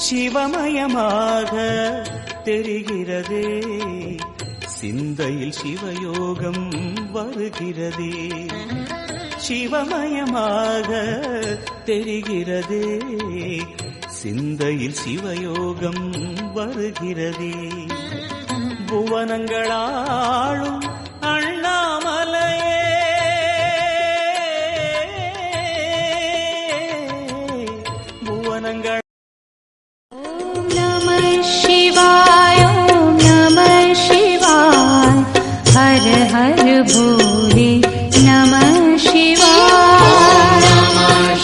சிவமயமாக தெரிகிறதே, சிந்தையில் சிவயோகம் வருகிறதே. சிவமயமாக தெரிகிறதே, சிந்தையில் சிவயோகம் வருகிறதே. புவனங்களாளும் அண்ணாமலையே, புவனங்கள். ஓம் நம சிவாய, ஓம் நம சிவாய, ஹர ஹர போலே நம சிவாய. நம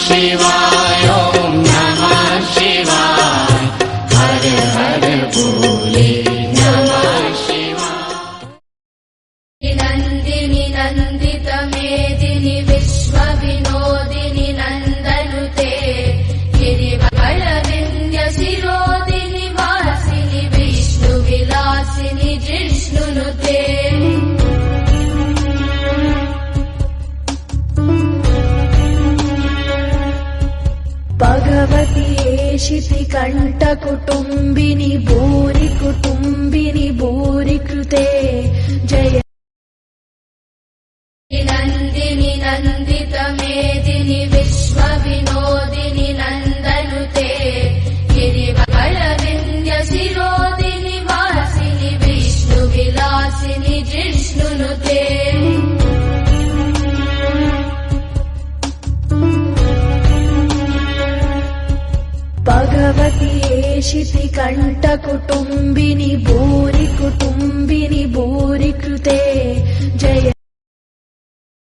சிவாய, ஓம் நம சிவாய, ஹர ஹர போலே நம சிவாய. நந்தினி நந்தித மேதினி விஸ்வ வினோதினி நந்தனுதே, ಗಿರಿವಳ ವಿಂಧ್ಯ ಶಿರೋದಿನಿ ವಾಸಿನಿ ವಿಷ್ಣು ವಿಲಾಸಿನಿ ಜಿಷ್ಣುನುತೆ. ಭಗವತಿ ಏಷಿತಿ ಕಂಠ ಕುಟುಂಬಿನಿ ಭೂರಿ ಕುಟುಂಬಿನಿ ಭೂರಿ ಕೃತೆ ಜಯ. ನಂದಿನಿ ನಂದಿತ ಮೇದಿನಿ ವಿಶ್ವ ವಿನೋದಿನಿ ನಂದನುತೆ, ಗಿರಿವಳ ವಿಂಧ್ಯ ಶಿರೋದಿನಿ ವಾಸಿನಿ ವಿಷ್ಣು ವಿಲಾಸಿನಿ ಜಿಷ್ಣುನುತೆ. ಭಗವತಿ ಏಷಿತಿ ಕಂಠ ಕುಟುಂಬಿನಿ ಭೂರಿ ಕುಟುಂಬಿನಿ ಭೂರಿ ಕೃತೆ